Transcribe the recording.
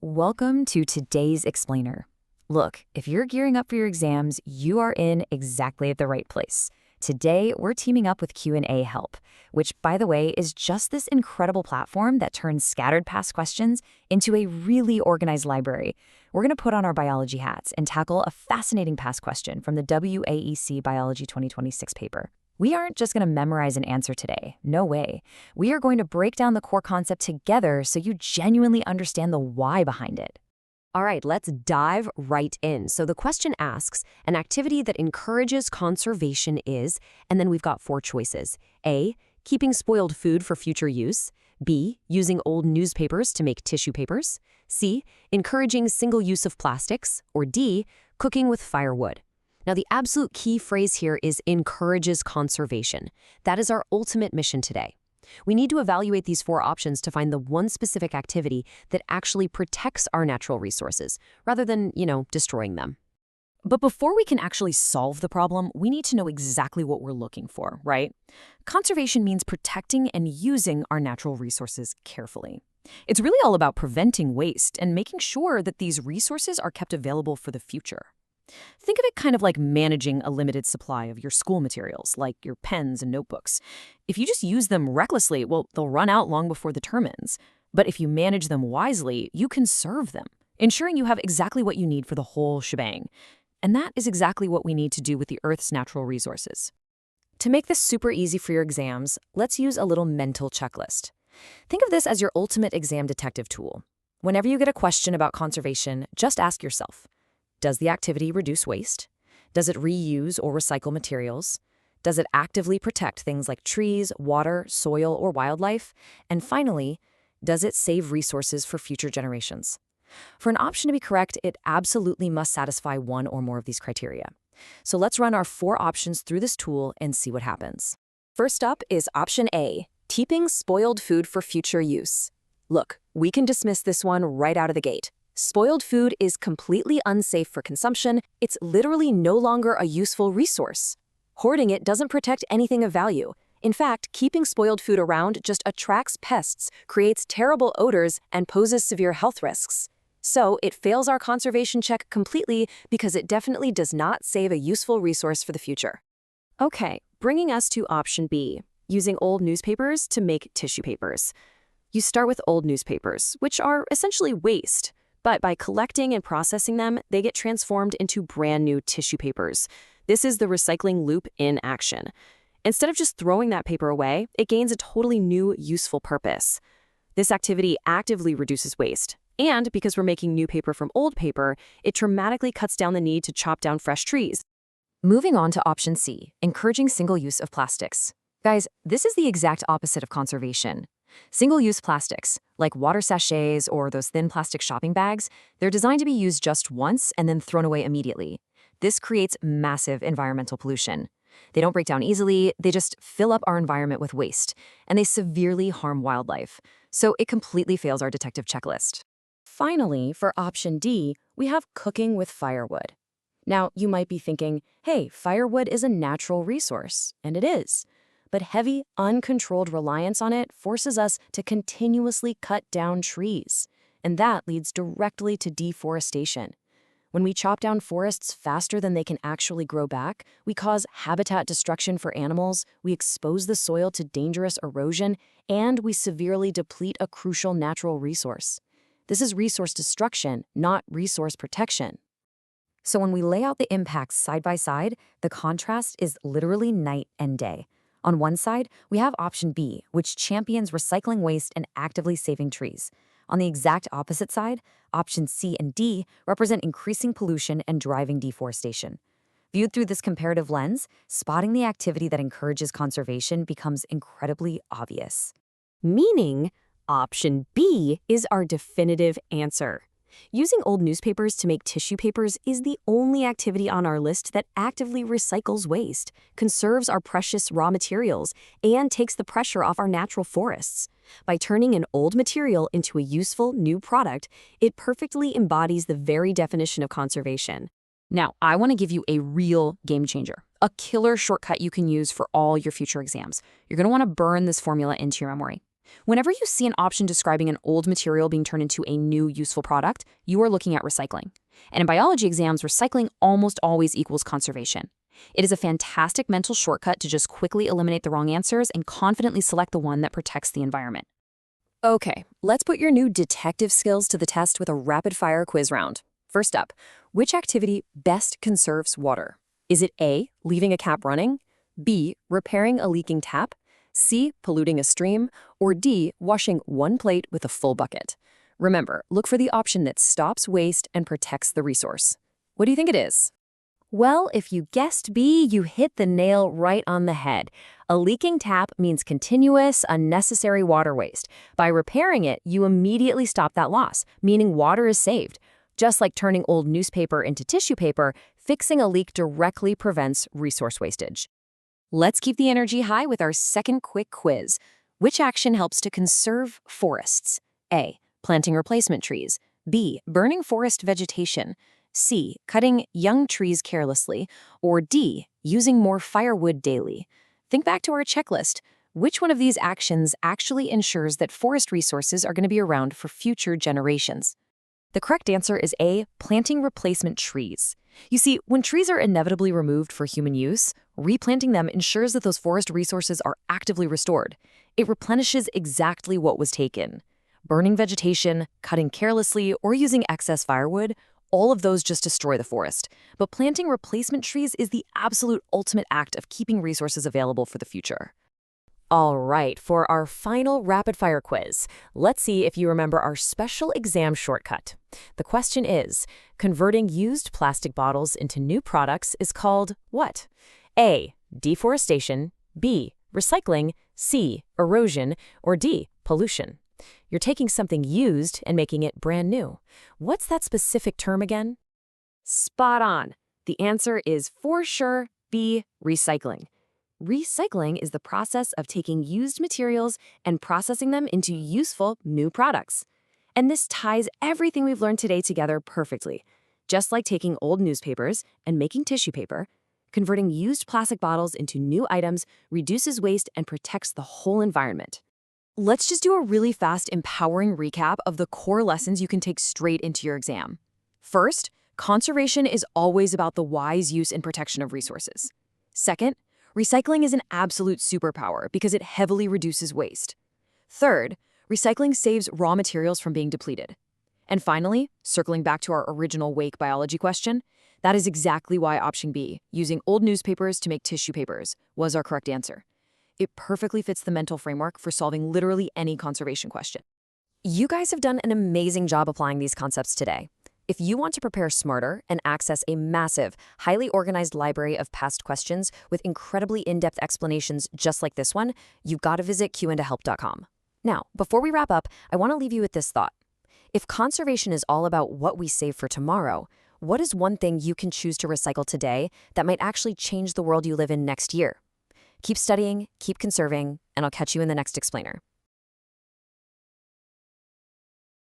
Welcome to today's explainer. Look, if you're gearing up for your exams, you are in exactly the right place. Today, we're teaming up with QandAHelp, which, by the way, is just this incredible platform that turns scattered past questions into a really organized library. We're going to put on our biology hats and tackle a fascinating past question from the WAEC Biology 2026 paper. We aren't just going to memorize an answer today. No way. We are going to break down the core concept together so you genuinely understand the why behind it. All right, let's dive right in. So the question asks, an activity that encourages conservation is, and then we've got four choices. A, keeping spoiled food for future use. B, using old newspapers to make tissue papers. C, encouraging single use of plastics. Or D, cooking with firewood. Now, the absolute key phrase here is encourages conservation. That is our ultimate mission today. We need to evaluate these four options to find the one specific activity that actually protects our natural resources, rather than, destroying them. But before we can actually solve the problem, we need to know exactly what we're looking for, right? Conservation means protecting and using our natural resources carefully. It's really all about preventing waste and making sure that these resources are kept available for the future. Think of it kind of like managing a limited supply of your school materials, like your pens and notebooks. If you just use them recklessly, well, they'll run out long before the term ends. But if you manage them wisely, you conserve them, ensuring you have exactly what you need for the whole shebang. And that is exactly what we need to do with the Earth's natural resources. To make this super easy for your exams, let's use a little mental checklist. Think of this as your ultimate exam detective tool. Whenever you get a question about conservation, just ask yourself, does the activity reduce waste? Does it reuse or recycle materials? Does it actively protect things like trees, water, soil, or wildlife? And finally, does it save resources for future generations? For an option to be correct, it absolutely must satisfy one or more of these criteria. So let's run our four options through this tool and see what happens. First up is option A, keeping spoiled food for future use. Look, we can dismiss this one right out of the gate. Spoiled food is completely unsafe for consumption. It's literally no longer a useful resource. Hoarding it doesn't protect anything of value. In fact, keeping spoiled food around just attracts pests, creates terrible odors, and poses severe health risks. So it fails our conservation check completely because it definitely does not save a useful resource for the future. Okay, bringing us to option B, using old newspapers to make tissue papers. You start with old newspapers, which are essentially waste. But by collecting and processing them, they get transformed into brand new tissue papers. This is the recycling loop in action. Instead of just throwing that paper away, it gains a totally new, useful purpose. This activity actively reduces waste. And because we're making new paper from old paper, it dramatically cuts down the need to chop down fresh trees. Moving on to option C, encouraging single use of plastics. Guys, this is the exact opposite of conservation. Single-use plastics, like water sachets or those thin plastic shopping bags, they're designed to be used just once and then thrown away immediately. This creates massive environmental pollution. They don't break down easily, they just fill up our environment with waste, and they severely harm wildlife. So it completely fails our detective checklist. Finally, for option D, we have cooking with firewood. Now, you might be thinking, hey, firewood is a natural resource, and it is. But heavy, uncontrolled reliance on it forces us to continuously cut down trees, and that leads directly to deforestation. When we chop down forests faster than they can actually grow back, we cause habitat destruction for animals, we expose the soil to dangerous erosion, and we severely deplete a crucial natural resource. This is resource destruction, not resource protection. So when we lay out the impacts side by side, the contrast is literally night and day. On one side, we have option B, which champions recycling waste and actively saving trees. On the exact opposite side, options C and D represent increasing pollution and driving deforestation. Viewed through this comparative lens, spotting the activity that encourages conservation becomes incredibly obvious. Meaning, option B is our definitive answer. Using old newspapers to make tissue papers is the only activity on our list that actively recycles waste, conserves our precious raw materials, and takes the pressure off our natural forests. By turning an old material into a useful new product, it perfectly embodies the very definition of conservation. Now, I want to give you a real game changer, a killer shortcut you can use for all your future exams. You're going to want to burn this formula into your memory. Whenever you see an option describing an old material being turned into a new useful product, you are looking at recycling. And in biology exams, recycling almost always equals conservation. It is a fantastic mental shortcut to just quickly eliminate the wrong answers and confidently select the one that protects the environment. Okay, let's put your new detective skills to the test with a rapid-fire quiz round. First up, which activity best conserves water? Is it A, leaving a tap running, B, repairing a leaking tap, C, polluting a stream, or D, washing one plate with a full bucket? Remember, look for the option that stops waste and protects the resource. What do you think it is? Well, if you guessed B, you hit the nail right on the head. A leaking tap means continuous, unnecessary water waste. By repairing it, you immediately stop that loss, meaning water is saved. Just like turning old newspaper into tissue paper, fixing a leak directly prevents resource wastage. Let's keep the energy high with our second quick quiz. Which action helps to conserve forests? A, planting replacement trees. B, burning forest vegetation. C, cutting young trees carelessly. Or D, using more firewood daily. Think back to our checklist. Which one of these actions actually ensures that forest resources are going to be around for future generations? The correct answer is A, planting replacement trees. You see, when trees are inevitably removed for human use, replanting them ensures that those forest resources are actively restored. It replenishes exactly what was taken. Burning vegetation, cutting carelessly, or using excess firewood, all of those just destroy the forest. But planting replacement trees is the absolute ultimate act of keeping resources available for the future. All right, for our final rapid-fire quiz, let's see if you remember our special exam shortcut. The question is, converting used plastic bottles into new products is called what? A, deforestation, B, recycling, C, erosion, or D, pollution. You're taking something used and making it brand new. What's that specific term again? Spot on. The answer is for sure B, recycling. Recycling is the process of taking used materials and processing them into useful new products. And this ties everything we've learned today together perfectly. Just like taking old newspapers and making tissue paper, converting used plastic bottles into new items reduces waste and protects the whole environment. Let's just do a really fast, empowering recap of the core lessons you can take straight into your exam. First, conservation is always about the wise use and protection of resources. Second, recycling is an absolute superpower because it heavily reduces waste. Third, recycling saves raw materials from being depleted. And finally, circling back to our original WAEC biology question, that is exactly why option B, using old newspapers to make tissue papers, was our correct answer. It perfectly fits the mental framework for solving literally any conservation question. You guys have done an amazing job applying these concepts today. If you want to prepare smarter and access a massive, highly organized library of past questions with incredibly in-depth explanations just like this one, you've got to visit QandAHelp.com. Now, before we wrap up, I want to leave you with this thought. If conservation is all about what we save for tomorrow, what is one thing you can choose to recycle today that might actually change the world you live in next year? Keep studying, keep conserving, and I'll catch you in the next explainer.